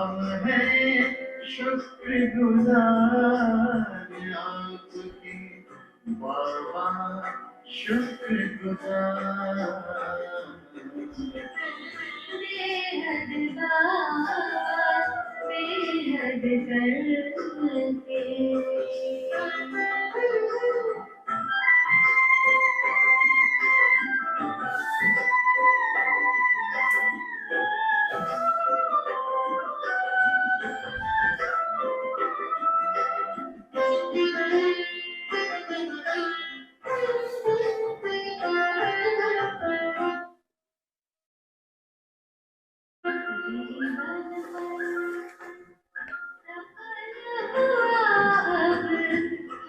हम हैं शुक्रगुजार आपके बाबा, शुक्रगुजार। बेहद बाबा, बेहद करके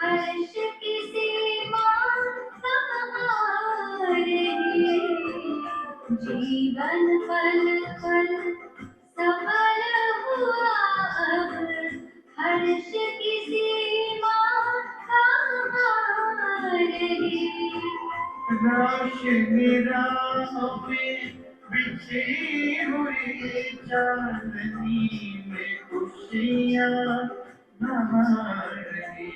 हर्ष की सीमा कहाँ रही, जीवन पल पल सफल हुआ अब, हर्ष की सीमा कहाँ रही। रोशनी राहों में बिछी हुई चांदनी में खुशियाँ बहार रही।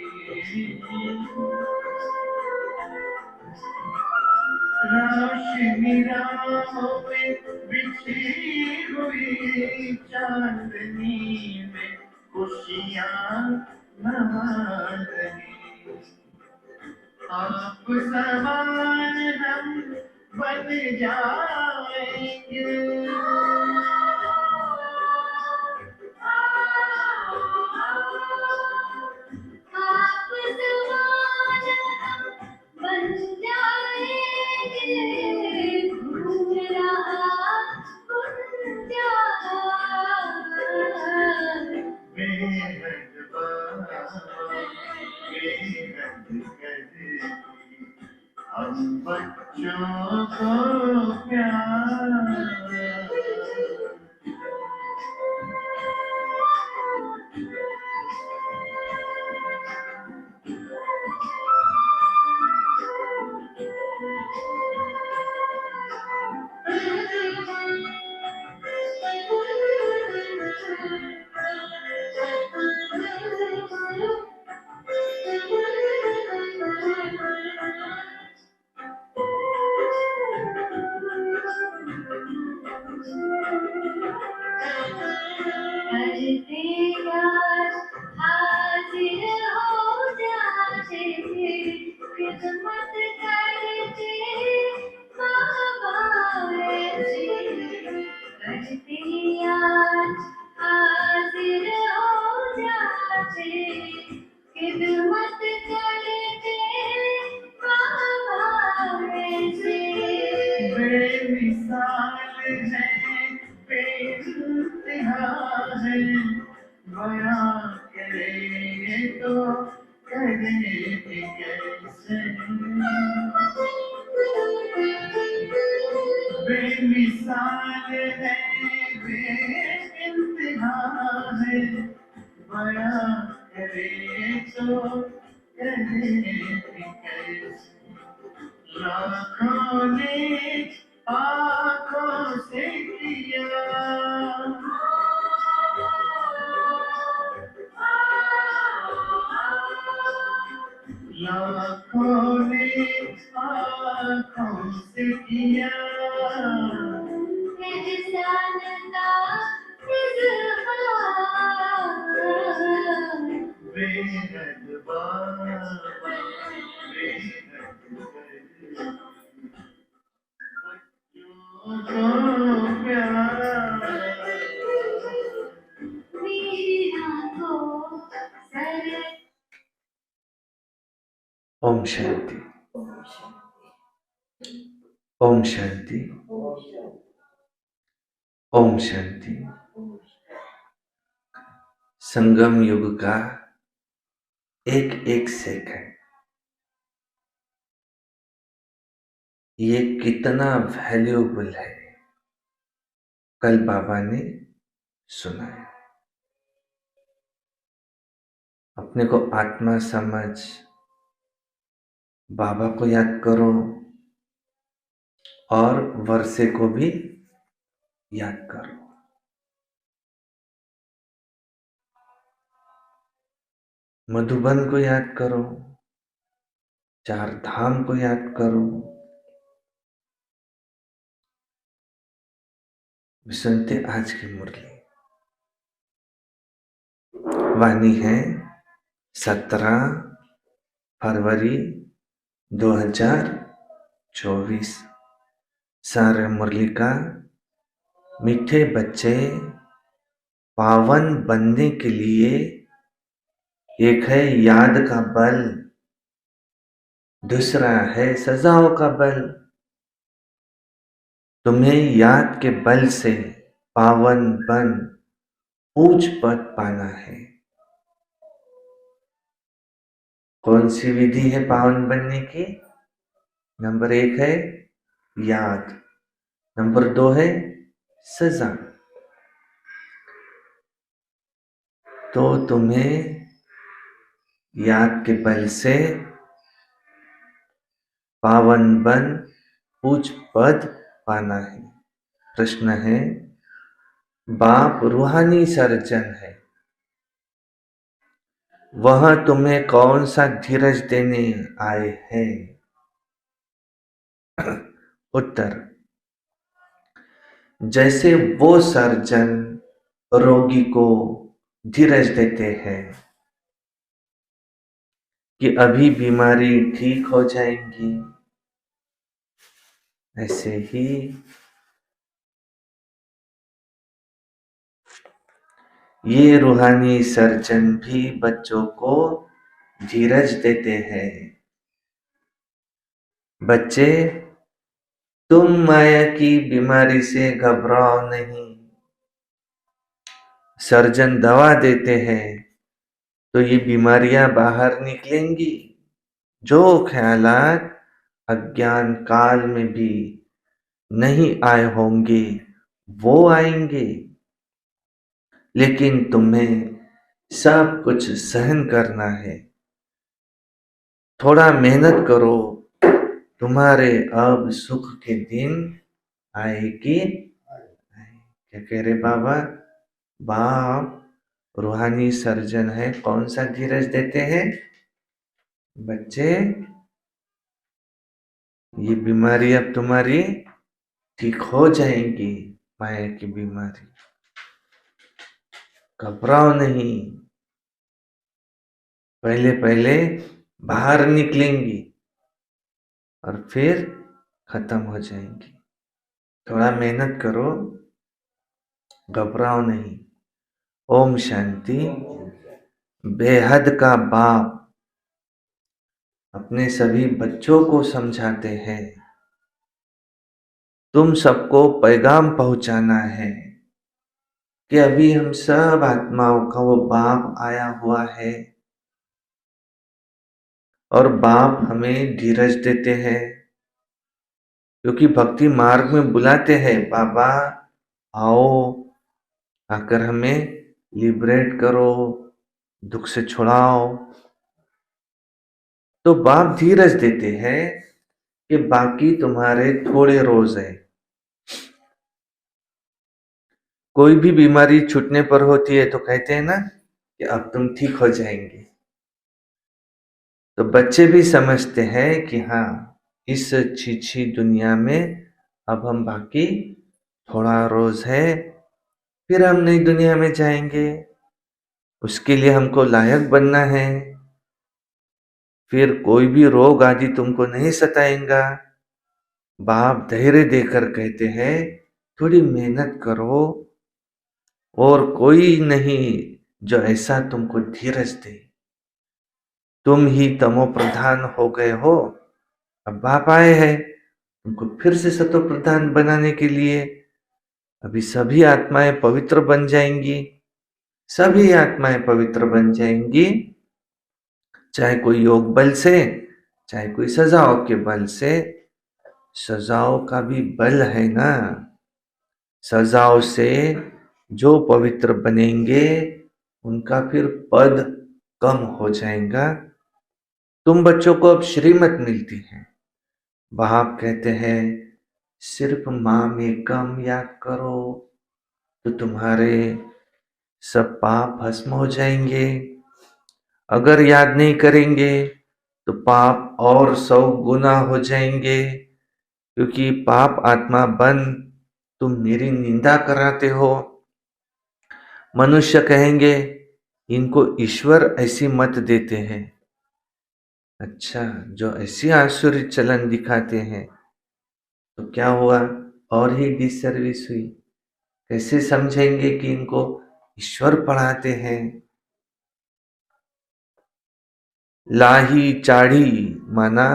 रोशनी राहों में बिछी हुई चांदनी में खुशियाँ बहार रही। आप समान हम बन जाएंगे, आप समान हम बन जाएंगे, गूंज रहा गुंजार। बेहद बाबा, बेहद करके हम बच्चों को प्यार। करते यार हाजिर हो जाते, खिदमत करते बाबा ऐसे। करते यार हाजिर हो जाते, खिदमत करते बाबा ऐसे। बेमिसाल है, बेइंतहा है, बयां करे तो करे कैसे। बेमिसाल है, बेइंतहा है, बयां करे तो करे कैसे। लाखों ने आँखों से किया, लाखों ने आँखों से किया, एहसान का इज़हार। बेहद बाबा, बेहद बच्चों को प्यार। मेरी आँखों सर। ओम शांति, ओम शांति, ओम शांति। संगम युग का एक एक सेकंड ये कितना वैल्यूएबल है, कल बाबा ने सुनाया। अपने को आत्मा समझ बाबा को याद करो और वर्षे को भी याद करो। मधुबन को याद करो, चार धाम को याद करो। सुनते आज की मुरली। वाणी है 17 फरवरी 2024। सारे मुरली का मीठे बच्चे पावन बनने के लिए एक है याद का बल, दूसरा है सजाओं का बल। तुम्हें याद के बल से पावन बन ऊंच पद पाना है। कौन सी विधि है पावन बनने की? नंबर 1 है याद, नंबर 2 है सजा। तो तुम्हें याद के बल से पावन बन ऊंच पद पाना है। प्रश्न है, बाप रूहानी सर्जन है, वह तुम्हें कौन सा धीरज देने आए हैं? उत्तर, जैसे वो सर्जन रोगी को धीरज देते हैं कि अभी बीमारी ठीक हो जाएगी, ऐसे ही ये रूहानी सर्जन भी बच्चों को धीरज देते हैं। बच्चे, तुम माया की बीमारी से घबराओ नहीं। सर्जन दवा देते हैं तो ये बीमारियां बाहर निकलेंगी। जो ख्यालात अज्ञान काल में भी नहीं आए होंगे वो आएंगे, लेकिन तुम्हें सब कुछ सहन करना है। थोड़ा मेहनत करो, तुम्हारे अब सुख के दिन आएगी। क्या कह रहे बाबा? बाप रूहानी सर्जन है, कौन सा धीरज देते हैं? बच्चे, ये बीमारी अब तुम्हारी ठीक हो जाएंगी, माया की बीमारी। घबराओ नहीं, पहले पहले बाहर निकलेंगी और फिर खत्म हो जाएंगी। थोड़ा मेहनत करो, घबराओ नहीं। ओम शांति। बेहद का बाप अपने सभी बच्चों को समझाते हैं, तुम सबको पैगाम पहुंचाना है कि अभी हम सब आत्माओं का वो बाप आया हुआ है और बाप हमें धीरज देते हैं, क्योंकि भक्ति मार्ग में बुलाते हैं, बाबा आओ, आकर हमें लिबरेट करो, दुख से छुड़ाओ। तो बाप धीरज देते हैं कि बाकी तुम्हारे थोड़े रोज है। कोई भी बीमारी छूटने पर होती है तो कहते हैं ना कि अब तुम ठीक हो जाएंगे। तो बच्चे भी समझते हैं कि हाँ, इस छीछी दुनिया में अब हम बाकी थोड़ा रोज है, फिर हम नई दुनिया में जाएंगे। उसके लिए हमको लायक बनना है, फिर कोई भी रोग आदि तुमको नहीं सताएगा। बाप धैर्य देकर कहते हैं, थोड़ी मेहनत करो, और कोई नहीं जो ऐसा तुमको धीरज दे। तुम ही तमो प्रधान हो गए हो, अब बाप आए हैं तुमको फिर से सतो प्रधान बनाने के लिए। अभी सभी आत्माएं पवित्र बन जाएंगी, सभी आत्माएं पवित्र बन जाएंगी, चाहे कोई योग बल से, चाहे कोई सजाओं के बल से। सजाओं का भी बल है ना, सजाओं से जो पवित्र बनेंगे उनका फिर पद कम हो जाएगा। तुम बच्चों को अब श्रीमत मिलती है। बाप कहते हैं सिर्फ माँ में कम याद करो तो तुम्हारे सब पाप भस्म हो जाएंगे। अगर याद नहीं करेंगे तो पाप और 100 गुना हो जाएंगे, क्योंकि पाप आत्मा बन तुम मेरी निंदा कराते हो। मनुष्य कहेंगे इनको ईश्वर ऐसी मत देते हैं। अच्छा, जो ऐसी आसुरी चलन दिखाते हैं तो क्या हुआ, और ही डिसर्विस हुई। कैसे समझेंगे कि इनको ईश्वर पढ़ाते हैं। लाही चाढ़ी माना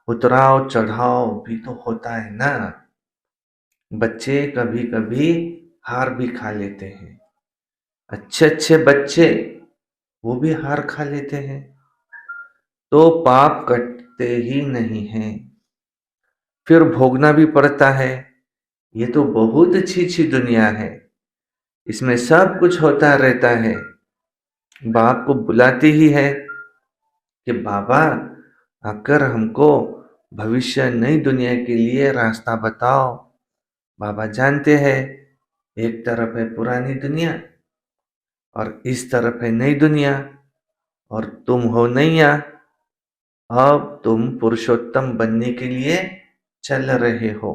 उतराव चढ़ाव भी तो होता है ना। बच्चे कभी कभी हार भी खा लेते हैं, अच्छे अच्छे बच्चे वो भी हार खा लेते हैं, तो पाप कटते ही नहीं हैं, फिर भोगना भी पड़ता है। ये तो बहुत अच्छी अच्छी दुनिया है, इसमें सब कुछ होता रहता है। बाप को बुलाती ही है कि बाबा आकर हमको भविष्य नई दुनिया के लिए रास्ता बताओ। बाबा जानते हैं एक तरफ है पुरानी दुनिया और इस तरफ है नई दुनिया, और तुम हो नैया। अब तुम पुरुषोत्तम बनने के लिए चल रहे हो।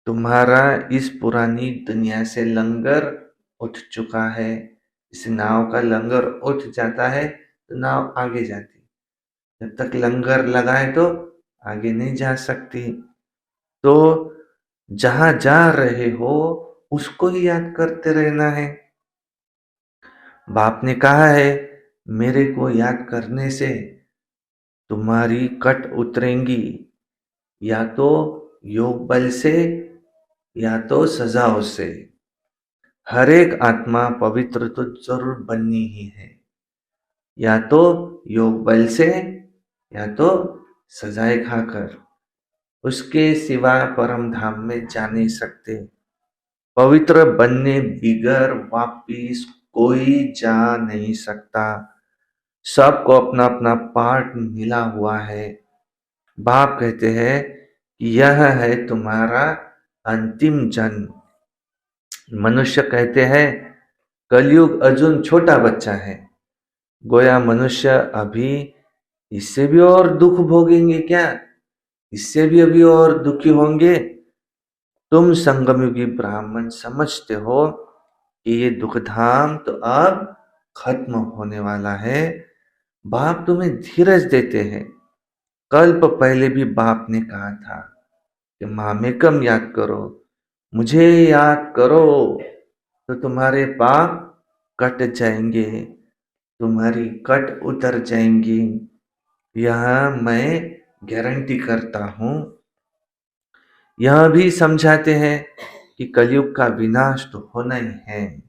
तुम्हारा इस पुरानी दुनिया से लंगर उठ चुका है। इस नाव का लंगर उठ जाता है तो नाव आगे जाती, जब तक लंगर लगाए तो आगे नहीं जा सकती। तो जहां जा रहे हो उसको ही याद करते रहना है। बाप ने कहा है मेरे को याद करने से तुम्हारी कट उतरेंगी, या तो योग बल से या तो सजाओं से। हर एक आत्मा पवित्र तो जरूर बननी ही है, या तो योग बल से या तो सजाए खाकर। उसके सिवा परम धाम में जा नहीं सकते। पवित्र बनने बिगर वापिस कोई जा नहीं सकता। सबको अपना अपना पार्ट मिला हुआ है। बाप कहते हैं कि यह है तुम्हारा अंतिम जन्म। मनुष्य कहते हैं कलयुग अर्जुन छोटा बच्चा है, गोया मनुष्य अभी इससे भी और दुख भोगेंगे क्या, इससे भी अभी और दुखी होंगे। तुम संगमयुगी ब्राह्मण समझते हो कि ये दुख धाम तो अब खत्म होने वाला है। बाप तुम्हें धीरज देते हैं। कल्प पहले भी बाप ने कहा था कि मामेकम याद करो, मुझे याद करो, तो तुम्हारे पाप कट जाएंगे, तुम्हारी कट उतर जाएंगी। यह मैं गारंटी करता हूं। यह भी समझाते हैं कि कलयुग का विनाश तो होना ही है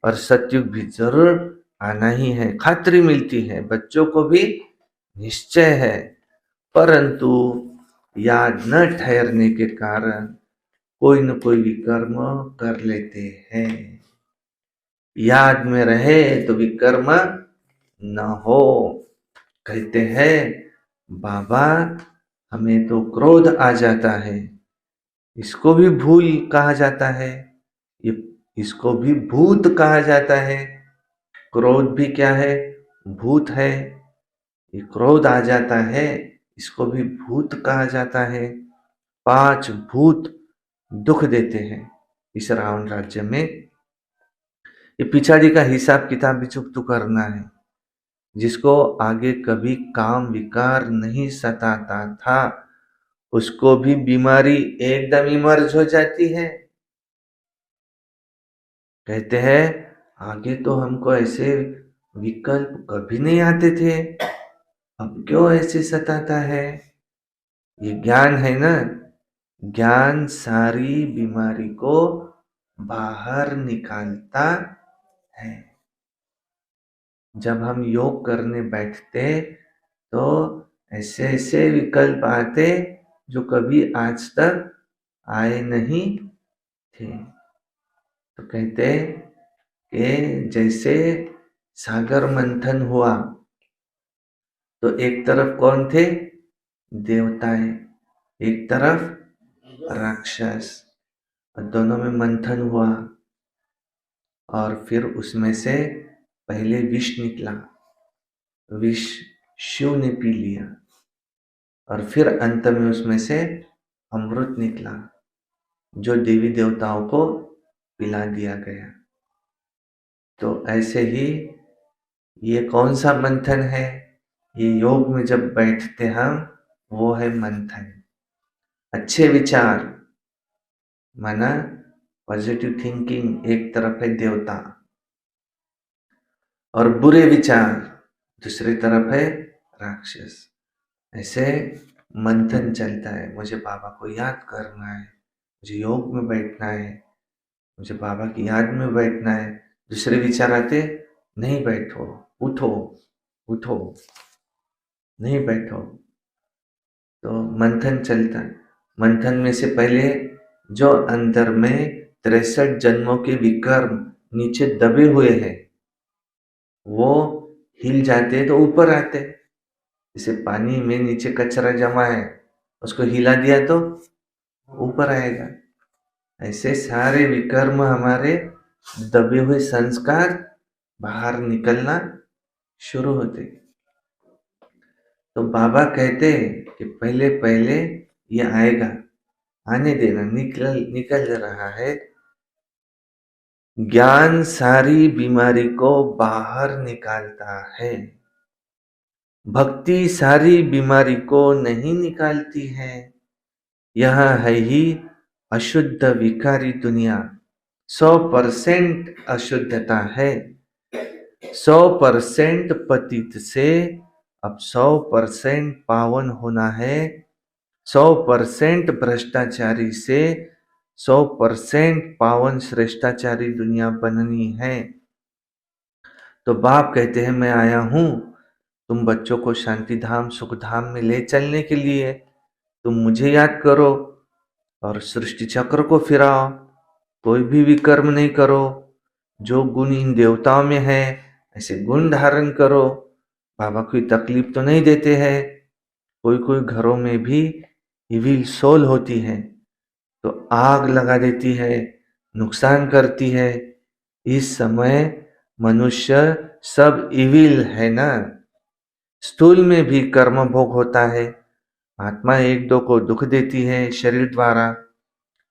और सतयुग भी जरूर आना ही है। खातरी मिलती है, बच्चों को भी निश्चय है, परंतु याद न ठहरने के कारण कोई न कोई विकर्म कर लेते हैं। याद में रहे तो विकर्म न हो। कहते हैं बाबा हमें तो क्रोध आ जाता है, इसको भी भूल कहा जाता है, ये इसको भी भूत कहा जाता है। क्रोध भी क्या है, भूत है। ये क्रोध आ जाता है, इसको भी भूत कहा जाता है। 5 भूत दुख देते हैं इस रावण राज्य में। ये पिछाड़ी का हिसाब किताब भी चुप करना है। जिसको आगे कभी काम विकार नहीं सताता था उसको भी बीमारी एकदम इमर्ज हो जाती है। कहते हैं आगे तो हमको ऐसे विकल्प कभी नहीं आते थे, अब क्यों ऐसे सताता है। ये ज्ञान है ना, ज्ञान सारी बीमारी को बाहर निकालता है। जब हम योग करने बैठते तो ऐसे ऐसे विकल्प आते जो कभी आज तक आए नहीं थे। तो कहते कि जैसे सागर मंथन हुआ तो एक तरफ कौन थे, देवताएं, एक तरफ राक्षस, और दोनों में मंथन हुआ और फिर उसमें से पहले विष निकला। विष शिव ने पी लिया और फिर अंत में उसमें से अमृत निकला जो देवी देवताओं को पिला दिया गया। तो ऐसे ही ये कौन सा मंथन है? ये योग में जब बैठते हम, वो है मंथन। अच्छे विचार माना पॉजिटिव थिंकिंग एक तरफ है देवता, और बुरे विचार दूसरी तरफ है राक्षस। ऐसे मंथन चलता है। मुझे बाबा को याद करना है, मुझे योग में बैठना है, मुझे बाबा की याद में बैठना है। दूसरे विचार आते, नहीं बैठो, उठो उठो, नहीं बैठो। तो मंथन चलता है। मंथन में से पहले जो अंदर में 63 जन्मों के विकर्म नीचे दबे हुए हैं, वो हिल जाते तो ऊपर आते। जैसे पानी में नीचे कचरा जमा है, उसको हिला दिया तो ऊपर आएगा। ऐसे सारे विकर्म हमारे दबे हुए संस्कार बाहर निकलना शुरू होते। तो बाबा कहते कि पहले पहले ये आएगा, आने देना, निकल रहा है। ज्ञान सारी बीमारी को बाहर निकालता है, भक्ति सारी बीमारी को नहीं निकालती है। यह है ही अशुद्ध विकारी दुनिया। 100% अशुद्धता है। 100% पतित से अब 100% पावन होना है। 100% भ्रष्टाचारी से 100% पावन श्रेष्ठाचारी दुनिया बननी है। तो बाप कहते हैं मैं आया हूं तुम बच्चों को शांति धाम सुख धाम में ले चलने के लिए। तुम मुझे याद करो और सृष्टि चक्र को फिराओ। कोई भी विकर्म नहीं करो। जो गुण इन देवताओं में है ऐसे गुण धारण करो। बाबा कोई तकलीफ तो नहीं देते हैं। कोई कोई घरों में भी इविल सोल होती है तो आग लगा देती है, नुकसान करती है। इस समय मनुष्य सब इविल है ना। स्थूल में भी कर्म भोग होता है। आत्मा एक दो को दुख देती है शरीर द्वारा,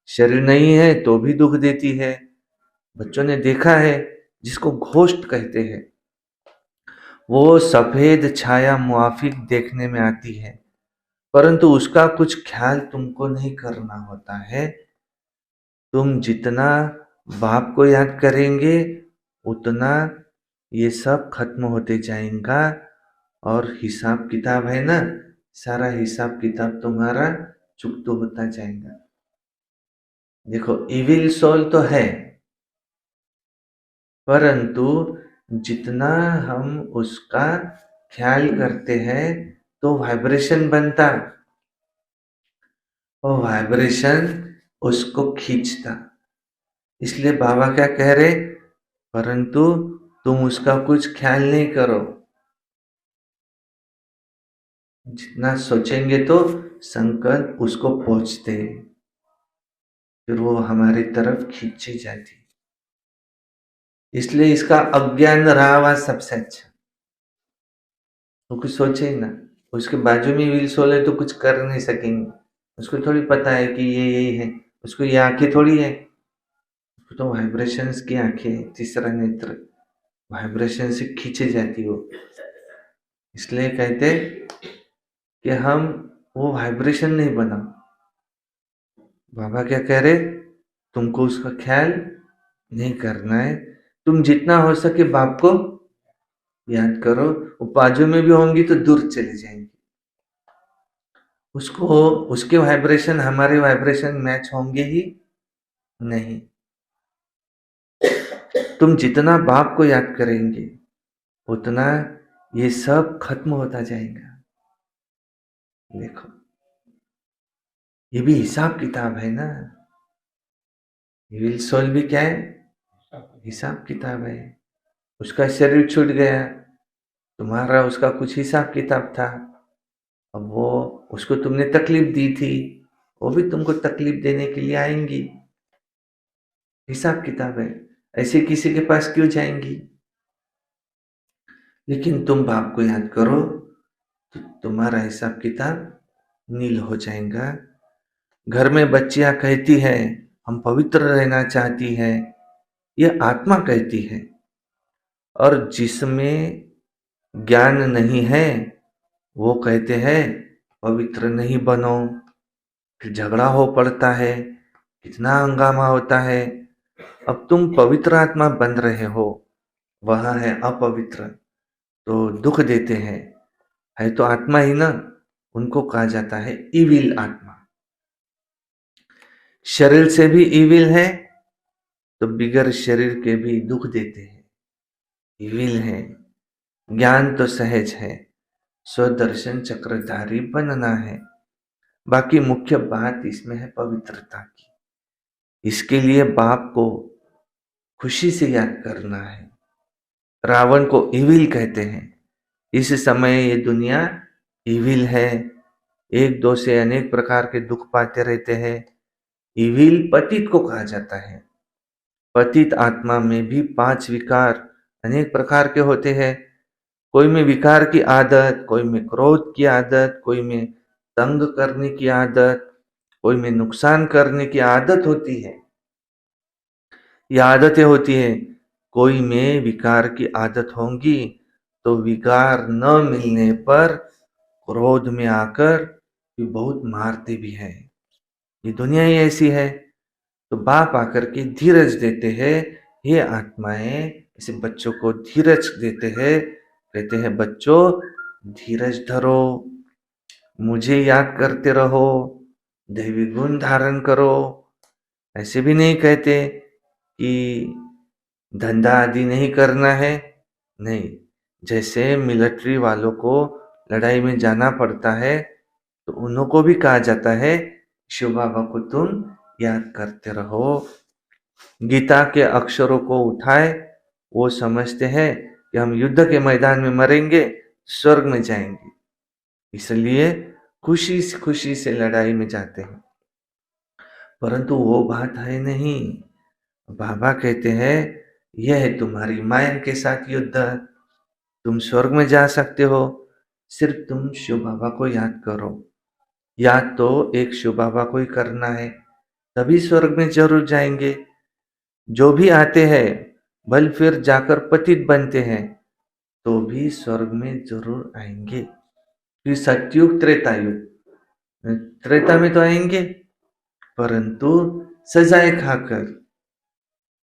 शरीर नहीं है तो भी दुख देती है। बच्चों ने देखा है जिसको घोस्ट कहते हैं, वो सफेद छाया मुआफिक देखने में आती है, परंतु उसका कुछ ख्याल तुमको नहीं करना होता है। तुम जितना बाप को याद करेंगे उतना ये सब खत्म होते जाएगा। और हिसाब किताब है ना, सारा हिसाब किताब तुम्हारा चुकता होता जाएगा। देखो इविल सोल तो है, परंतु जितना हम उसका ख्याल करते हैं तो वाइब्रेशन बनता, और वाइब्रेशन उसको खींचता। इसलिए बाबा क्या कह रहे, परंतु तुम उसका कुछ ख्याल नहीं करो। जितना सोचेंगे तो संकल्प उसको पहुंचते, फिर वो हमारी तरफ खींची जाती। इसलिए इसका अज्ञान रहा हुआ सबसे अच्छा। वो कुछ सोचे ही ना, उसके बाजू में व्हील सोल है तो कुछ कर नहीं सकेंगे। उसको थोड़ी पता है कि ये यही है, उसको ये आंखें थोड़ी है, उसको तो वाइब्रेशंस की आंखें, तीसरा नेत्र वाइब्रेशन से खींचे जाती हो। इसलिए कहते कि हम वो वाइब्रेशन नहीं बना। बाबा क्या कह रहे, तुमको उसका ख्याल नहीं करना है। तुम जितना हो सके बाप को याद करो। वो बाजू में भी होंगी तो दूर चली जाएंगी। उसको उसके वाइब्रेशन हमारे वाइब्रेशन मैच होंगे ही नहीं। तुम जितना बाप को याद करेंगे उतना ये सब खत्म होता जाएगा। देखो ये भी हिसाब किताब है ना। विल सोल भी क्या है, हिसाब किताब है। उसका शरीर छूट गया, तुम्हारा उसका कुछ हिसाब किताब था। अब वो उसको तुमने तकलीफ दी थी, वो भी तुमको तकलीफ देने के लिए आएंगी। हिसाब किताब है। ऐसे किसी के पास क्यों जाएंगी? लेकिन तुम बाप को याद करो तो तुम्हारा हिसाब किताब नील हो जाएगा। घर में बच्चियां कहती है हम पवित्र रहना चाहती है, ये आत्मा कहती है। और जिसमें ज्ञान नहीं है वो कहते हैं पवित्र नहीं बनो, फिर झगड़ा हो पड़ता है, कितना हंगामा होता है। अब तुम पवित्र आत्मा बन रहे हो, वह है अपवित्र, तो दुख देते हैं। है तो आत्मा ही ना, उनको कहा जाता है इविल आत्मा। शरीर से भी इविल है तो बिगर शरीर के भी दुख देते हैं, इविल है। ज्ञान तो सहज है, स्वदर्शन चक्रधारी बनना है। बाकी मुख्य बात इसमें है पवित्रता की। इसके लिए बाप को खुशी से याद करना है। रावण को इविल कहते हैं। इस समय ये दुनिया इविल है, एक दो से अनेक प्रकार के दुख पाते रहते हैं। इविल पतित को कहा जाता है। पतित आत्मा में भी 5 विकार अनेक प्रकार के होते हैं। कोई में विकार की आदत, कोई में क्रोध की आदत, कोई में तंग करने की आदत, कोई में नुकसान करने की आदत होती है, ये आदतें होती है। कोई में विकार की आदत होंगी तो विकार न मिलने पर क्रोध में आकर भी बहुत मारते भी हैं। ये दुनिया ही ऐसी है। तो बाप आकर के धीरज देते हैं, ये आत्माएं ऐसे बच्चों को धीरज देते हैं, कहते हैं बच्चों धीरज धरो, मुझे याद करते रहो, दैवी गुण धारण करो। ऐसे भी नहीं कहते कि धंधा आदि नहीं करना है, नहीं। जैसे मिलिट्री वालों को लड़ाई में जाना पड़ता है तो उन्हों को भी कहा जाता है शिव बाबा को तुम याद करते रहो। गीता के अक्षरों को उठाए, वो समझते हैं कि हम युद्ध के मैदान में मरेंगे, स्वर्ग में जाएंगे, इसलिए खुशी से लड़ाई में जाते हैं। परंतु वो बात है नहीं। बाबा कहते हैं यह है तुम्हारी माया के साथ युद्ध, तुम स्वर्ग में जा सकते हो, सिर्फ तुम शिव बाबा को याद करो। याद तो एक शिव बाबा को ही करना है, तभी स्वर्ग में जरूर जाएंगे। जो भी आते हैं भल फिर जाकर पतित बनते हैं तो भी स्वर्ग में जरूर आएंगे। फिर सतयुग त्रेता में तो आएंगे, परंतु सजाए खाकर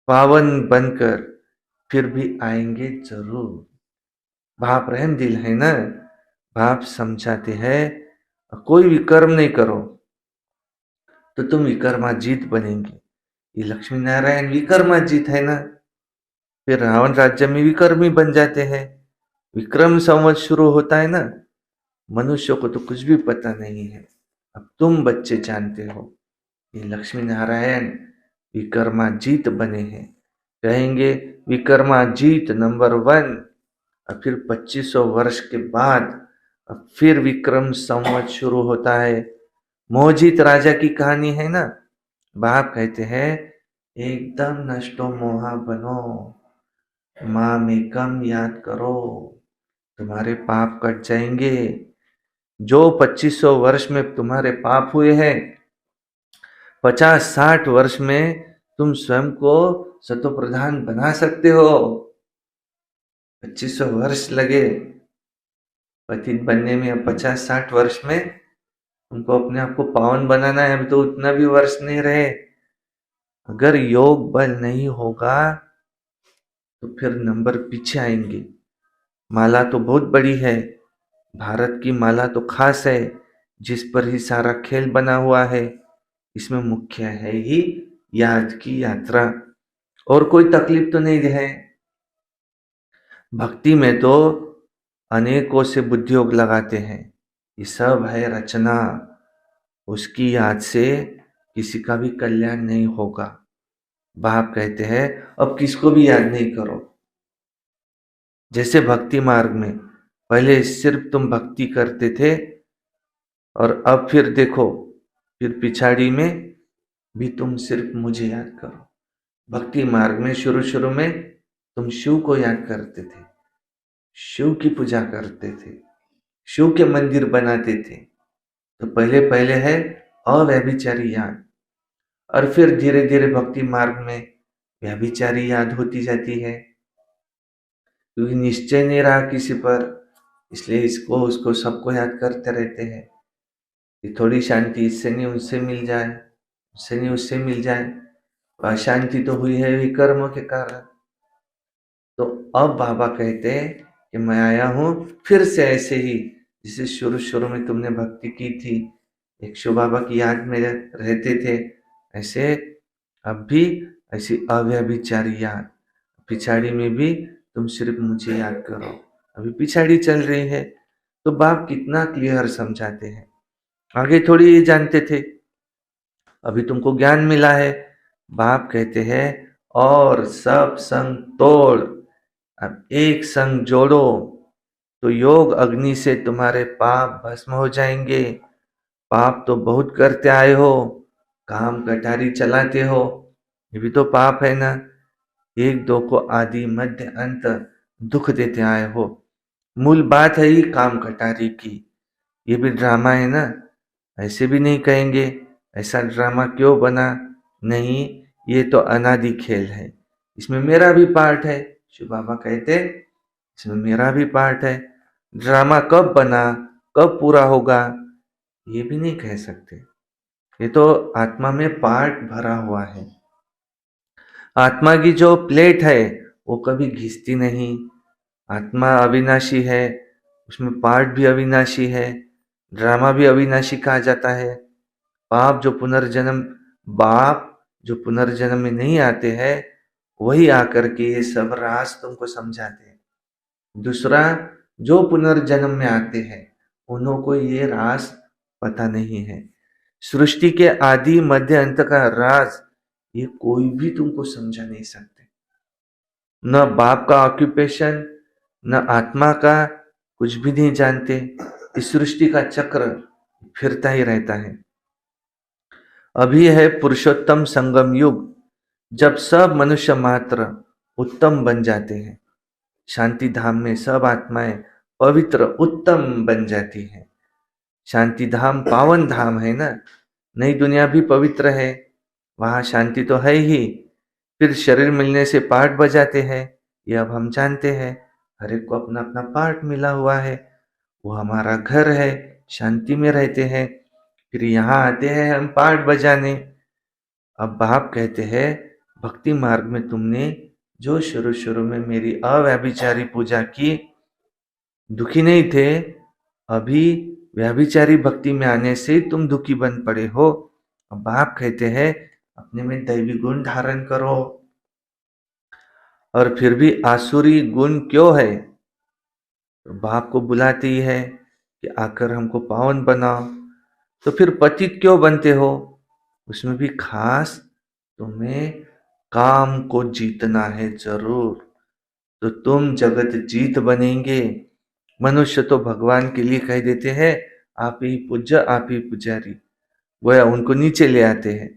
पावन बनकर फिर भी आएंगे जरूर। बाप रहम दिल है ना, बाप समझाते हैं कोई विकर्म नहीं करो तो तुम विकर्माजीत बनेंगे। ये लक्ष्मी नारायण विकर्माजीत है ना, फिर रावण राज्य में विकर्मी बन जाते हैं। विक्रम संवत शुरू होता है ना, मनुष्य को तो कुछ भी पता नहीं है। अब तुम बच्चे जानते हो ये लक्ष्मी नारायण विकर्माजीत बने हैं, कहेंगे विकर्माजीत नंबर 1। और फिर 2500 वर्ष के बाद अब फिर विक्रम संवत शुरू होता है। मोहजित राजा की कहानी है ना। बाप कहते हैं एकदम नष्टो मोहा बनो, माँ में कम याद करो, तुम्हारे पाप कट जाएंगे। जो 2500 वर्ष में तुम्हारे पाप हुए हैं, 50-60 वर्ष में तुम स्वयं को सतो प्रधान बना सकते हो। 2500 वर्ष लगे पतित बनने में, अब 50-60 वर्ष में उनको अपने आप को पावन बनाना है। अभी तो उतना भी वर्ष नहीं रहे। अगर योग बल नहीं होगा तो फिर नंबर पीछे आएंगे। माला तो बहुत बड़ी है, भारत की माला तो खास है, जिस पर ही सारा खेल बना हुआ है। इसमें मुख्य है ही याद की यात्रा, और कोई तकलीफ तो नहीं है। भक्ति में तो अनेकों से बुद्धि योग लगाते हैं, ये सब है रचना। उसकी याद से किसी का भी कल्याण नहीं होगा। बाप कहते हैं अब किसको भी याद नहीं करो। जैसे भक्ति मार्ग में पहले सिर्फ तुम भक्ति करते थे, और अब फिर देखो, फिर पिछाड़ी में भी तुम सिर्फ मुझे याद करो। भक्ति मार्ग में शुरू में तुम शिव को याद करते थे, शिव की पूजा करते थे, शिव के मंदिर बनाते थे। तो पहले पहले है अव्यभिचारी याद, और फिर धीरे धीरे भक्ति मार्ग में व्यभिचारी याद होती जाती है, क्योंकि निश्चय नहीं रहा किसी पर, इसलिए इसको उसको सबको याद करते रहते हैं कि थोड़ी शांति इससे नहीं उससे मिल जाए, उससे नहीं उससे मिल जाए। अशांति तो हुई है विकर्म के कारण। तो अब बाबा कहते हैं कि मैं आया हूं फिर से ऐसे ही, जिसे शुरू शुरू में तुमने भक्ति की थी, एक शिव बाबा की याद में रहते थे, ऐसे अब भी ऐसी अव्यभिचारी याद, पिछाड़ी में भी तुम सिर्फ मुझे याद करो। अभी पिछाड़ी चल रही है, तो बाप कितना क्लियर समझाते हैं। आगे थोड़ी ये जानते थे, अभी तुमको ज्ञान मिला है। बाप कहते हैं और सब संग तोड़, अब एक संग जोड़ो, तो योग अग्नि से तुम्हारे पाप भस्म हो जाएंगे। पाप तो बहुत करते आए हो, काम कटारी चलाते हो, ये भी तो पाप है ना। एक दो को आदि मध्य अंत दुख देते आए हो। मूल बात है ही काम कटारी की, ये भी ड्रामा है ना। ऐसे भी नहीं कहेंगे ऐसा ड्रामा क्यों बना, नहीं, ये तो अनादि खेल है, इसमें मेरा भी पार्ट है। शिव बाबा कहते इसमें मेरा भी पार्ट है। ड्रामा कब बना, कब पूरा होगा, ये भी नहीं कह सकते। ये तो आत्मा में पार्ट भरा हुआ है। आत्मा की जो प्लेट है वो कभी घिसती नहीं। आत्मा अविनाशी है, उसमें पार्ट भी अविनाशी है, ड्रामा भी अविनाशी कहा जाता है। बाप जो पुनर्जन्म में नहीं आते हैं, वही आकर के ये सब राज तुमको समझाते हैं। दूसरा, जो पुनर्जन्म में आते हैं उन्हों को ये राज पता नहीं है। सृष्टि के आदि मध्य अंत का राज ये कोई भी तुमको समझा नहीं सकते। न बाप का ऑक्यूपेशन, न आत्मा का, कुछ भी नहीं जानते। इस सृष्टि का चक्र फिरता ही रहता है। अभी है पुरुषोत्तम संगम युग, जब सब मनुष्य मात्र उत्तम बन जाते हैं। शांति धाम में सब आत्माएं पवित्र उत्तम बन जाती हैं। शांति धाम पावन धाम है ना, नई दुनिया भी पवित्र है, वहां शांति तो है ही। फिर शरीर मिलने से पार्ट बजाते हैं, ये अब हम जानते हैं। हर एक को अपना अपना पार्ट मिला हुआ है, वो हमारा घर है, शांति में रहते हैं। फिर यहाँ आते हैं हम पार्ट बजाने। अब बाप कहते हैं भक्ति मार्ग में तुमने जो शुरू शुरू में मेरी अव्यभिचारी पूजा की, दुखी नहीं थे, अभी व्यभिचारी भक्ति में आने से तुम दुखी बन पड़े हो। अब बाप कहते हैं अपने में दैवी गुण धारण करो। और फिर भी आसुरी गुण क्यों है, तो बाप को बुलाती है कि आकर हमको पावन बनाओ। तो फिर पतित क्यों बनते हो, उसमें भी खास तुम्हें काम को जीतना है जरूर, तो तुम जगत जीत बनेंगे। मनुष्य तो भगवान के लिए कह देते हैं आप ही पूज्य आप ही पुजारी, गोया उनको नीचे ले आते हैं।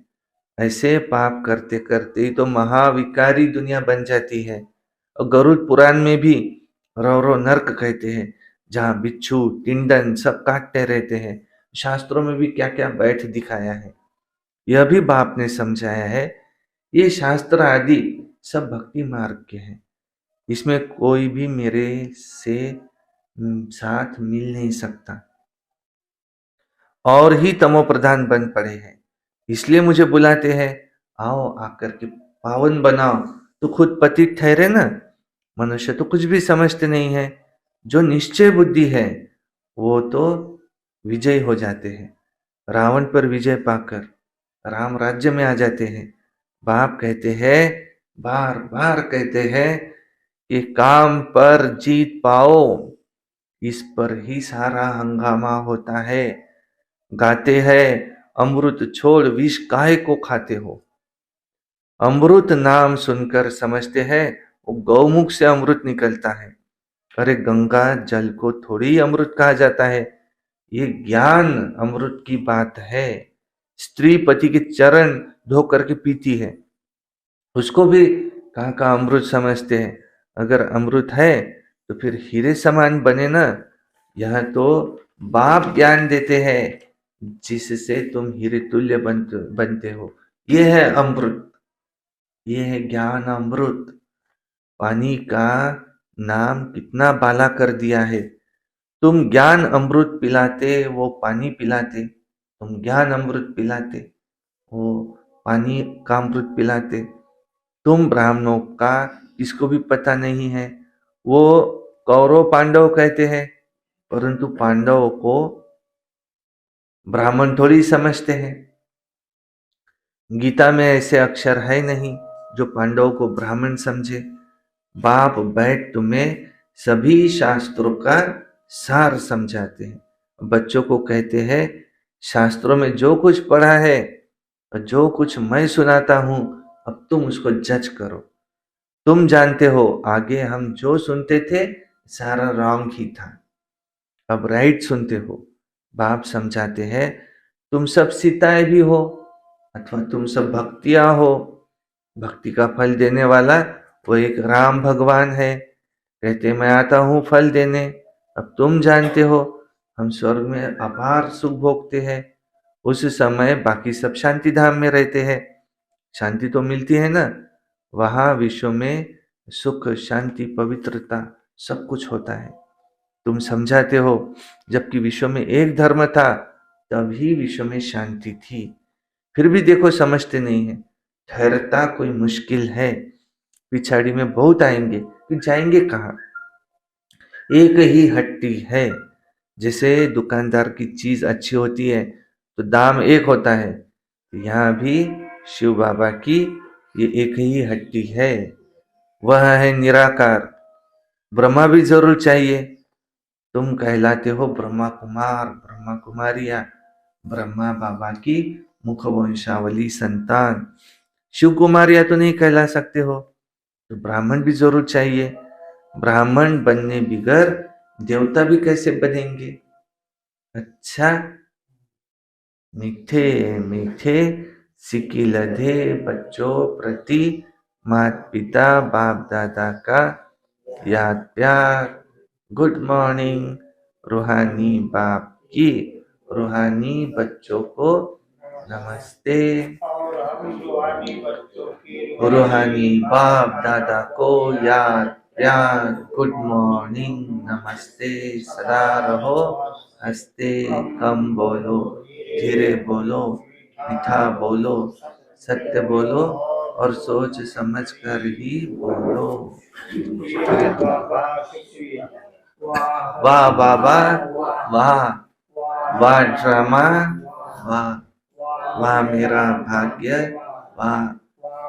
ऐसे पाप करते करते ही तो महाविकारी दुनिया बन जाती है। और गरुड़ पुराण में भी रौरो नर्क कहते हैं, जहाँ बिच्छू टिंडन सब काटते रहते हैं। शास्त्रों में भी क्या क्या बैठ दिखाया है, यह भी बाप ने समझाया है। ये शास्त्र आदि सब भक्ति मार्ग के हैं, इसमें कोई भी मेरे से साथ मिल नहीं सकता। और ही तमो प्रधान बन पड़े हैं, इसलिए मुझे बुलाते हैं आओ आकर के पावन बनाओ। तो खुद पतित ठहरे ना। मनुष्य तो कुछ भी समझते नहीं है, जो निश्चय बुद्धि है वो तो विजय हो जाते हैं। रावण पर विजय पाकर राम राज्य में आ जाते हैं। बाप कहते हैं, बार बार कहते हैं कि काम पर जीत पाओ, इस पर ही सारा हंगामा होता है। गाते हैं अमृत छोड़ विष काहे को खाते हो। अमृत नाम सुनकर समझते हैं वो गौमुख से अमृत निकलता है। अरे गंगा जल को थोड़ी अमृत कहा जाता है, ये ज्ञान अमृत की बात है। स्त्री पति के चरण धो करके पीती है, उसको भी कहाँ का अमृत समझते हैं। अगर अमृत है तो फिर हीरे समान बने ना। यह तो बाप ज्ञान देते हैं जिससे तुम हीरे तुल्य बनते हो। ये है अमृत, ये है ज्ञान अमृत। पानी का नाम कितना बाला कर दिया है। तुम ज्ञान अमृत पिलाते, वो पानी पिलाते। तुम ज्ञान अमृत पिलाते, वो पानी का अमृत पिलाते। तुम ब्राह्मणों का किसको भी पता नहीं है। वो कौरव पांडव कहते हैं, परंतु पांडवों को ब्राह्मण थोड़ी समझते हैं। गीता में ऐसे अक्षर है नहीं जो पांडवों को ब्राह्मण समझे। बाप बैठ तुम्हें सभी शास्त्रों का सार समझाते हैं। बच्चों को कहते हैं शास्त्रों में जो कुछ पढ़ा है और जो कुछ मैं सुनाता हूं, अब तुम उसको जज करो। तुम जानते हो आगे हम जो सुनते थे सारा रॉन्ग ही था, अब राइट सुनते हो। बाप समझाते हैं तुम सब सीताएं भी हो अथवा तुम सब भक्तियां हो। भक्ति का फल देने वाला वो एक राम भगवान है। कहते मैं आता हूं फल देने। अब तुम जानते हो हम स्वर्ग में अपार सुख भोगते हैं। उस समय बाकी सब शांति धाम में रहते हैं। शांति तो मिलती है ना, वहां विश्व में सुख शांति पवित्रता सब कुछ होता है। तुम समझाते हो जबकि विश्व में एक धर्म था तभी विश्व में शांति थी। फिर भी देखो समझते नहीं है। ठहरता कोई मुश्किल है, पिछाड़ी में बहुत आएंगे, फिर जाएंगे कहाँ। एक ही हट्टी है। जैसे दुकानदार की चीज अच्छी होती है तो दाम एक होता है, यहाँ भी शिव बाबा की ये एक ही हट्टी है, वह है निराकार। ब्रह्मा भी जरूर चाहिए। तुम कहलाते हो ब्रह्मा कुमार ब्रह्मा कुमारिया, ब्रह्मा बाबा की मुख वंशावली संतान। शिव कुमारिया तो नहीं कहला सकते हो, तो ब्राह्मण भी जरूर चाहिए। ब्राह्मण बनने बिगर देवता भी कैसे बनेंगे। अच्छा, मीठे मीठे सिक्की लधे बच्चों प्रति माता पिता बाप दादा का याद प्यार। Good morning. रूहानी बाप की रूहानी बच्चों को नमस्ते। रूहानी बाप दादा को याद प्यार। गुड मॉर्निंग, नमस्ते। सदा रहो हंसते, कम बोलो, धीरे बोलो, मीठा बोलो, सत्य बोलो और सोच समझ कर ही बोलो। वाह बाबा, वाह वाह ड्रामा, वाह वाह मेरा भाग्य, वाह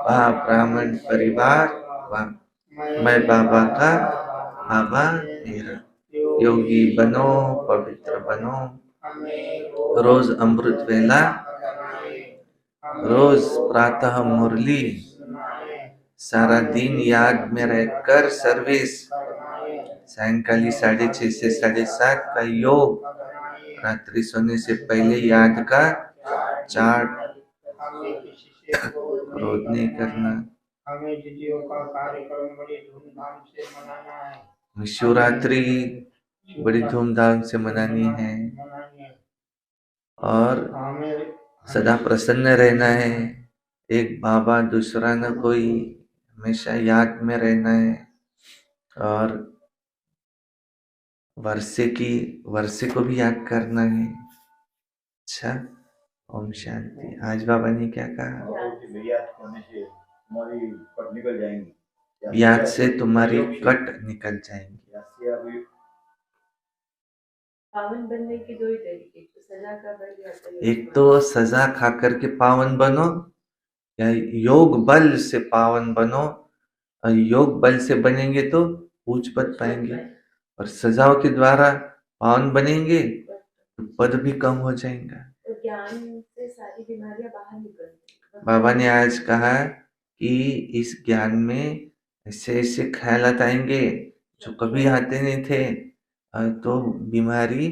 वाह ब्राह्मण परिवार, वाह मैं बाबा का, बाबा मेरा। योगी बनो, पवित्र बनो। रोज अमृत वेला, रोज प्रातः मुरली, सारा दिन याद में रहकर सर्विस। सायंकाली 6:30 से 7:30 का योग, रात्रि सोने से पहले याद का चार्ट रोज नहीं करना। हमें तिथियों का कार्यक्रम बड़ी धूमधाम से मनाना है। शिवरात्रि बड़ी धूमधाम से मनानी है और सदा प्रसन्न रहना है। एक बाबा दूसरा न कोई, हमेशा याद में रहना है। और वर्षे को भी याद करना है। अच्छा, ओम शांति। आज बाबा ने क्या कहा? याद से तुम्हारी कट निकल जाएंगी। पावन बनने की दो ही तरीके, सजा का बल या एक तो सजा खा करके पावन बनो, या योग बल से पावन बनो। और योग बल से बनेंगे तो पूछ पद पाएंगे, और सजाओं के द्वारा पावन बनेंगे तो पद भी कम हो जाएगा। तो ज्ञान से सारी बीमारियां बाहर निकलती। बाबा ने आज कहा कि इस ज्ञान में ऐसे ऐसे ख्यालात आएंगे जो कभी आते नहीं थे, तो बीमारी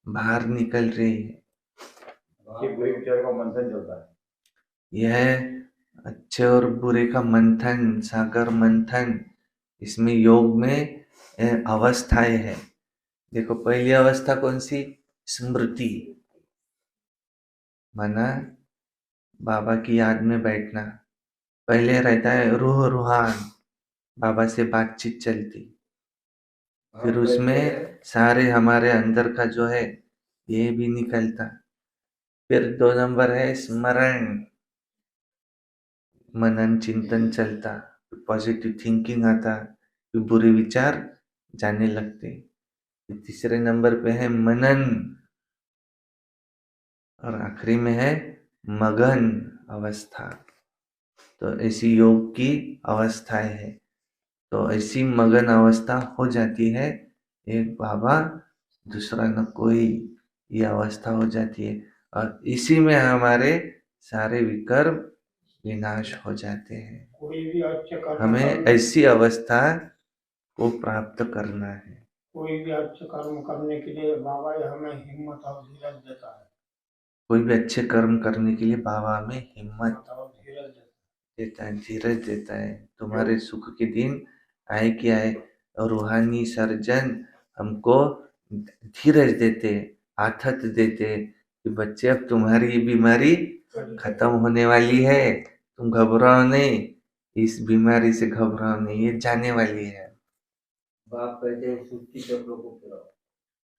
बाहर निकल रही है। यह अच्छे और बुरे का मंथन, सागर मंथन, इसमें योग में अवस्थाएं है। देखो पहली अवस्था कौन सी? स्मृति, माना बाबा की याद में बैठना। पहले रहता है रूह रूहान, बाबा से बातचीत चलती, फिर उसमें सारे हमारे अंदर का जो है ये भी निकलता। फिर 2 नंबर है स्मरण, मनन चिंतन चलता, पॉजिटिव थिंकिंग आता, फिर बुरे विचार जाने लगते। तीसरे नंबर पे है मनन, और आखिरी में है मगन अवस्था। तो ऐसी योग की अवस्थाएं है। तो ऐसी मगन अवस्था हो जाती है, एक बाबा दूसरा न कोई, ये अवस्था हो जाती है, और इसी में हमारे सारे विकर्म विनाश हो जाते हैं। कोई भी अच्छे कर्म हमें करने- ऐसी अवस्था को प्राप्त करना है। कोई भी अच्छे कर्म करने के लिए बाबा ही हमें हिम्मत और धीरज देता है। कोई भी अच्छे कर्म करने के लिए बाबा हमें हिम्मत और धीरज देता देता है, धीरज देता है। तुम्हारे सुख के दिन आए कि आए, और रूहानी सर्जन हमको धीरज देते, आथत देते कि बच्चे अब तुम्हारी ये बीमारी खत्म होने वाली है, तुम घबराओ नहीं, इस बीमारी से घबराओ नहीं, ये जाने वाली है। बाप कहते हैं सृष्टि चक्र को पूरा।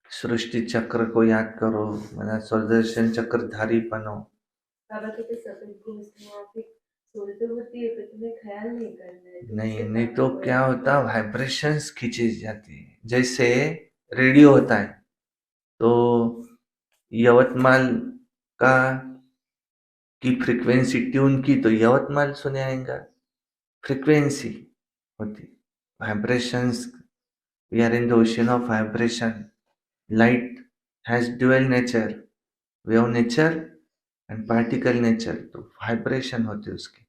सृष्टि चक्र को याद करो, मतलब सुदर्शन चक्रधारी बनो। बाबा कहते सतत घोषणा फिर सोचते होती है, पर तुम्हें ख्याल नहीं करना है। नहीं तो क्या होता, वाइब्रेशंस खींची जाती है। जैसे रेडियो होता है, तो यवतमाल का की फ्रीक्वेंसी ट्यून की तो यवतमाल सुने आएगा, फ्रीक्वेंसी होती, vibrations. We are in the ocean of vibration. Light has dual nature, wave nature and particle nature. तो वाइब्रेशन होती है उसकी,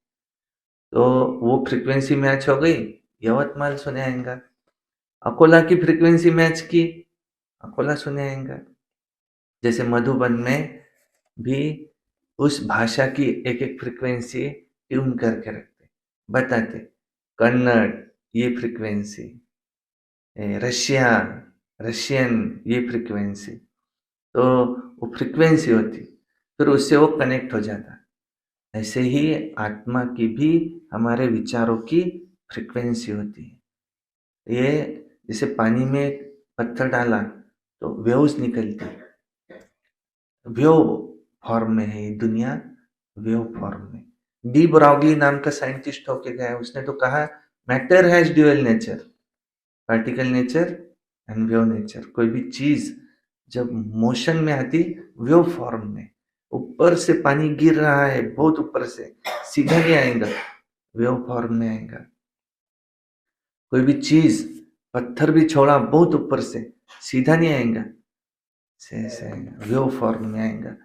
तो वो फ्रीक्वेंसी मैच हो गई, यवतमाल सुने आएगा। अकोला की फ्रीक्वेंसी मैच की, अकोला सुने आएगा। जैसे मधुबन में भी उस भाषा की एक एक फ्रीक्वेंसी ट्यून करके रखते, बताते कन्नड़ ये फ्रीक्वेंसी, रशियन ये फ्रीक्वेंसी। तो वो फ्रीक्वेंसी होती, फिर उससे वो कनेक्ट हो जाता। ऐसे ही आत्मा की भी हमारे विचारों की फ्रीक्वेंसी होती है। ये जैसे पानी में पत्थर डाला तो वेव्स निकलती, वेव फॉर्म में है ये दुनिया, वेव फॉर्म में। डी ब्रॉगली नाम का साइंटिस्ट होके गया, उसने तो कहा matter has dual nature, particle nature and wave nature. कोई भी चीज जब मोशन में आती, वेव फॉर्म में, ऊपर से पानी गिर रहा है बहुत ऊपर से, सीधा नहीं आएगा, वेव फॉर्म में आएगा। कोई भी चीज, पत्थर भी छोड़ा बहुत ऊपर से, सीधा नहीं आएगा, से आएगा, वेव फॉर्म में आएगा।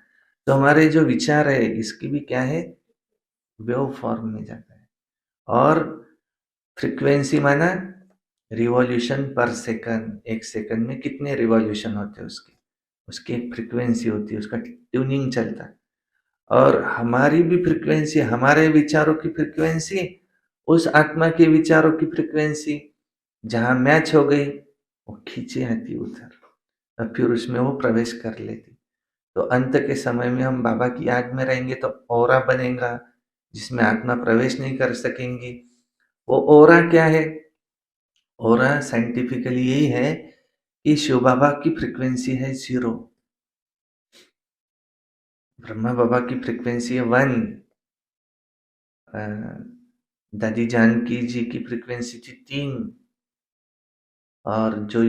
तो हमारे जो विचार है इसकी भी क्या है, वेव फॉर्म में जाता है। और फ्रीक्वेंसी माना रिवॉल्यूशन पर सेकंड, एक सेकंड में कितने रिवॉल्यूशन होते हैं उसके, उसकी एक फ्रीक्वेंसी होती है, उसका ट्यूनिंग चलता है। और हमारी भी फ्रीक्वेंसी, हमारे विचारों की फ्रीक्वेंसी, उस आत्मा के विचारों की फ्रीक्वेंसी जहां मैच हो गई, वो खींची आती उधर, और फिर उसमें वो प्रवेश कर लेती। तो अंत के समय में हम बाबा की याद में रहेंगे तो ओरा बनेगा, जिसमें आत्मा प्रवेश नहीं कर सकेंगी। वो ओरा क्या है? ओरा साइंटिफिकली यही है कि शिव बाबा की फ्रीक्वेंसी है 0, ब्रह्मा बाबा की फ्रीक्वेंसी है 1, दादी जानकी जी की फ्रीक्वेंसी थी 3, और जो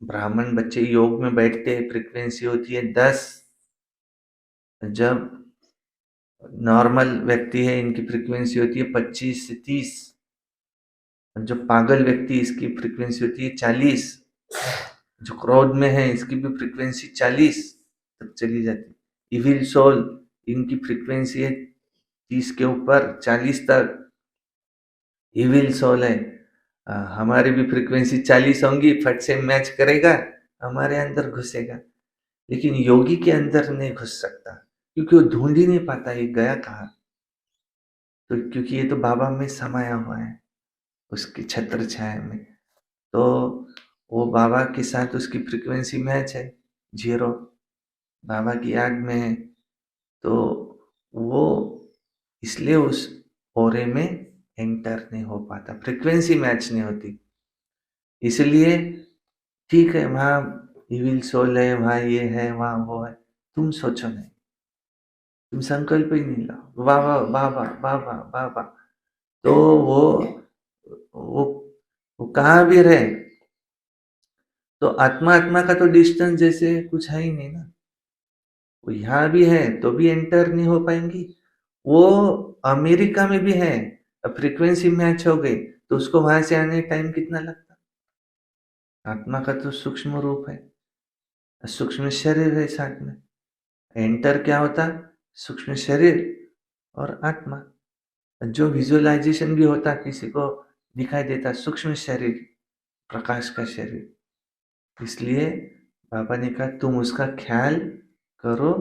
ब्राह्मण बच्चे योग में बैठते हैं फ्रीक्वेंसी होती है 10। जब नॉर्मल व्यक्ति है इनकी फ्रीक्वेंसी होती है 25 से 30, जो पागल व्यक्ति इसकी फ्रीक्वेंसी होती है 40, जो क्रोध में है इसकी भी फ्रीक्वेंसी 40 तक चली जाती। इविल सोल इनकी फ्रीक्वेंसी है 30 के ऊपर, 40 तक इविल सोल है। हमारी भी फ्रीक्वेंसी 40 होंगी, फट से मैच करेगा, हमारे अंदर घुसेगा। लेकिन योगी के अंदर नहीं घुस सकता, क्योंकि वो ढूंढ ही नहीं पाता ये गया कहाँ। तो क्योंकि ये तो बाबा में समाया हुआ है, उसकी छत्र छाया में। तो वो बाबा के साथ उसकी फ्रीक्वेंसी मैच है, 0 बाबा की याद में है, तो वो इसलिए उस ओरे में एंटर नहीं हो पाता, फ्रीक्वेंसी मैच नहीं होती। इसलिए ठीक है, वहाँ इविल सोल है, वहाँ ये है, वहाँ वो है, तुम सोचो नहीं, तुम संकल्प ही नहीं लाओ बाबा बाबा बाबा बाबा, तो वो वो कहाँ भी रहे, तो आत्मा आत्मा का तो डिस्टेंस जैसे कुछ है ही नहीं ना। वो यहाँ भी है तो भी एंटर नहीं हो पाएंगी, वो अमेरिका में भी है, अब फ्रीक्वेंसी मैच हो गई तो उसको वहां से आने टाइम कितना लगता। आत्मा का तो सूक्ष्म रूप है, सूक्ष्म शरीर है साथ में, एंटर क्या होता, सूक्ष्म शरीर और आत्मा। जो विजुअलाइजेशन भी होता किसी को दिखाई देता सूक्ष्म शरीर, प्रकाश का शरीर। इसलिए बाबा ने कहा तुम उसका ख्याल करो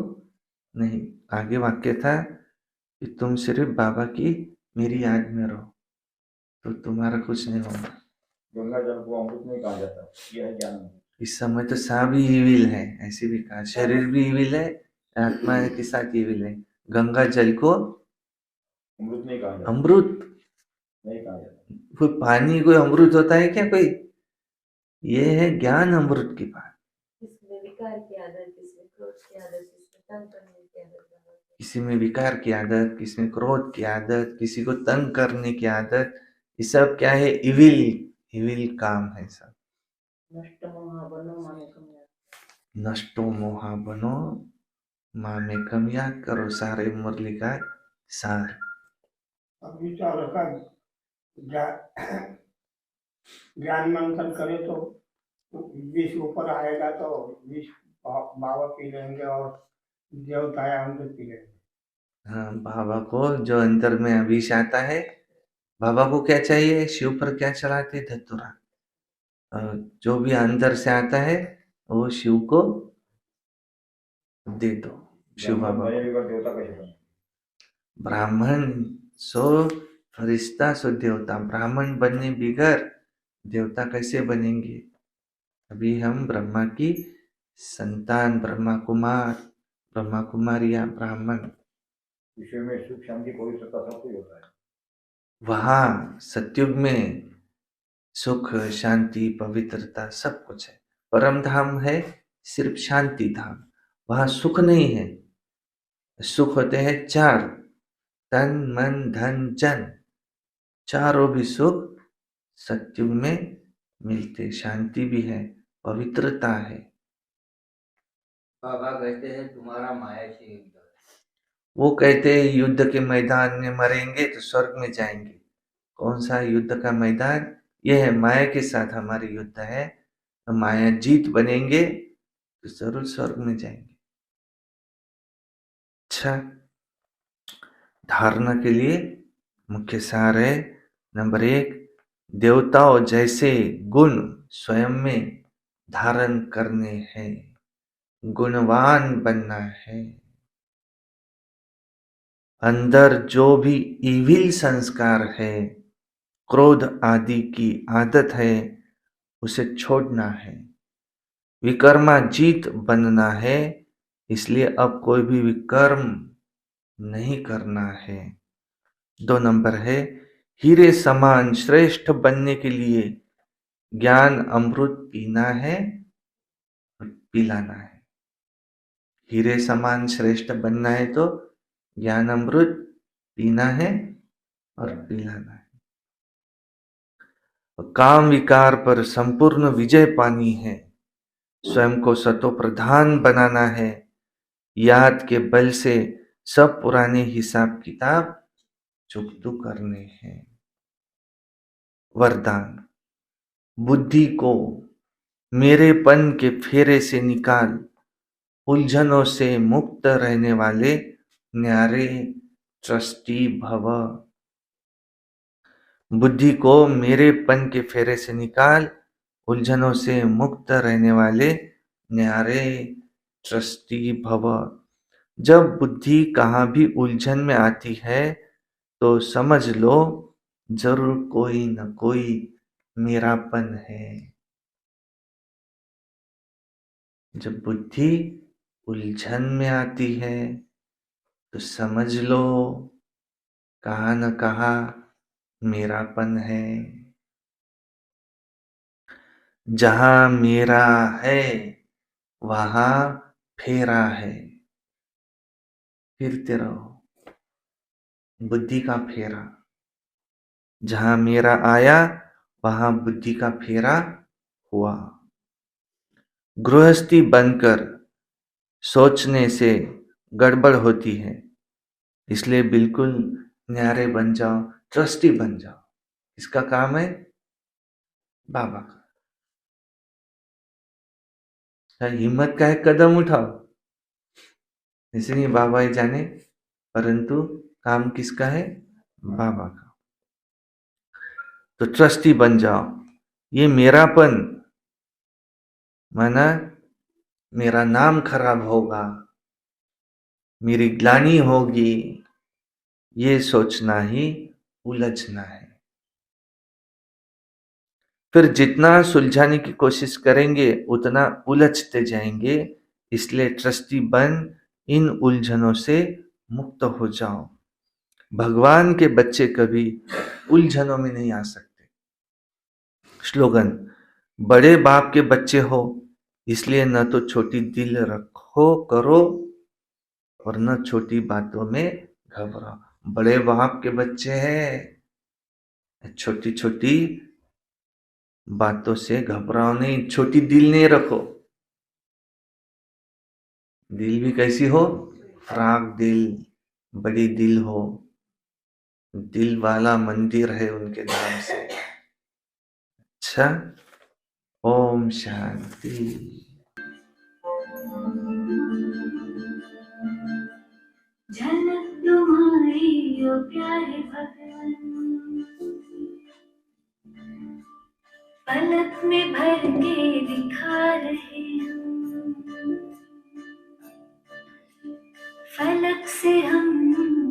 नहीं। आगे वाक्य था कि तुम सिर्फ बाबा की मेरी याद में रहो तो तुम्हारा कुछ नहीं होगा। गंगा जल को अमृत नहीं कहा जाता, यह है ज्ञान। इस समय तो सब ही इविल है, ऐसे भी कहा, शरीर भी इविल है, आत्मा के साथ इविल है। गंगा जल को अमृत नहीं कहा जाता, अमृत नहीं कहा जाता। कोई पानी कोई अमृत होता है क्या कोई? ये है ज्ञान अमृत की बात। किसमें विकार की आदत, किसमें क्रोध की आदत, किसमें तंग करने की आदत, किसी में विकार की आदत, किसी में क्रोध की आदत, किसी को तंग करने की आदत, ये सब क्या है? इविल, इविल काम है सब। नष्टो मोहा बनो माँ में कम याद करो, सारे मुरली का सार। अब विचार रखा, ज्ञान मंथन करे तो विष ऊपर आएगा तो विष बाबा पी लेंगे और देवताएं अमृत पी लेंगे। हाँ, बाबा को जो अंदर में विष आता है, बाबा को क्या चाहिए? शिव पर क्या चढ़ाते? धतूरा। जो भी अंदर से आता है वो शिव को दे दो। शिव बाबा देवता कैसे बने? ब्राह्मण सो फरिश्ता सो देवता, ब्राह्मण बनने बिगर देवता कैसे बनेंगे? अभी हम ब्रह्मा की संतान, ब्रह्मा कुमार, ब्रह्मा कुमारिया, ब्राह्मण। विश्व में सुख शांति कोई सत्ता सब कुछ होता है। वहाँ सतयुग में सुख शांति पवित्रता सब कुछ है। परम धाम है सिर्फ शांति धाम, वहाँ सुख नहीं है। सुख होते हैं 4, तन मन धन जन, चारों भी सुख सतयुग में मिलते। शांति भी है, पवित्रता है। बाबा कहते हैं तुम्हारा माया से युद्ध है। वो कहते हैं युद्ध के मैदान में मरेंगे तो स्वर्ग में जाएंगे। कौन सा युद्ध का मैदान? ये है माया के साथ हमारी युद्ध है, तो माया जीत बनेंगे तो जरूर स्वर्ग में जाएंगे। अच्छा, धारणा के लिए मुख्य सार है, नंबर 1, देवताओं जैसे गुण स्वयं में धारण करने हैं, गुणवान बनना है। अंदर जो भी इविल संस्कार है, क्रोध आदि की आदत है, उसे छोड़ना है। विकर्मा जीत बनना है, इसलिए अब कोई भी विकर्म नहीं करना है। 2 नंबर है, हीरे समान श्रेष्ठ बनने के लिए ज्ञान अमृत पीना है और पिलाना है। हीरे समान श्रेष्ठ बनना है तो ज्ञान अमृत पीना है और पिलाना है। काम विकार पर संपूर्ण विजय पानी है, स्वयं को सतो प्रधान बनाना है, याद के बल से सब पुराने हिसाब किताब चुकतू करने हैं। वरदान, बुद्धि को मेरेपन के फेरे से निकाल, उलझनों से मुक्त रहने वाले न्यारे ट्रस्टी भव। बुद्धि को मेरेपन के फेरे से निकाल, उलझनों से मुक्त रहने वाले न्यारे ट्रस्टी भव। जब बुद्धि कहाँ भी उलझन में आती है तो समझ लो जरूर कोई न कोई मेरापन है। जब बुद्धि उलझन में आती है तो समझ लो कहाँ न कहाँ मेरापन है। जहां मेरा है वहां फेरा है। फिरते रहो, बुद्धि का फेरा। जहां मेरा आया वहां बुद्धि का फेरा हुआ। गृहस्थी बनकर सोचने से गड़बड़ होती है, इसलिए बिल्कुल न्यारे बन जाओ, ट्रस्टी बन जाओ। इसका काम है बाबा का। हिम्मत का एक कदम उठाओ, ऐसे नहीं बाबा ही जाने, परंतु काम किसका है? बाबा का। तो ट्रस्टी बन जाओ। ये मेरापन माना मेरा नाम खराब होगा, मेरी ग्लानि होगी, ये सोचना ही उलझना है। फिर जितना सुलझाने की कोशिश करेंगे उतना उलझते जाएंगे। इसलिए ट्रस्टी बन इन उलझनों से मुक्त हो जाओ। भगवान के बच्चे कभी उलझनों में नहीं आ सकते। स्लोगन, बड़े बाप के बच्चे हो इसलिए न तो छोटी दिल रखो करो और न छोटी बातों में घबराओ। बड़े बाप के बच्चे हैं, छोटी छोटी बातों से घबराओ नहीं, छोटी दिल नहीं रखो। दिल भी कैसी हो? फ्राक दिल, बड़ी दिल हो, दिल वाला मंदिर है उनके नाम से। अच्छा, ओम शांति। झलक तुम्हारी ओ प्यारे भगवन, पलक में भर के दिखा रहे हम, फलक से हम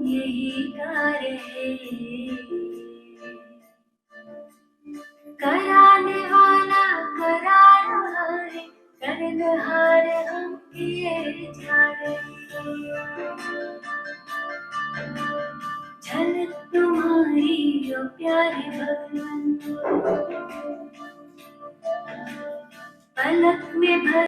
यही गा रहे। कराने वाला करा रहा है, करनहार हम किए जा रहे। झलक तुम्हारी ओ प्यारे भगवन, पलक में भर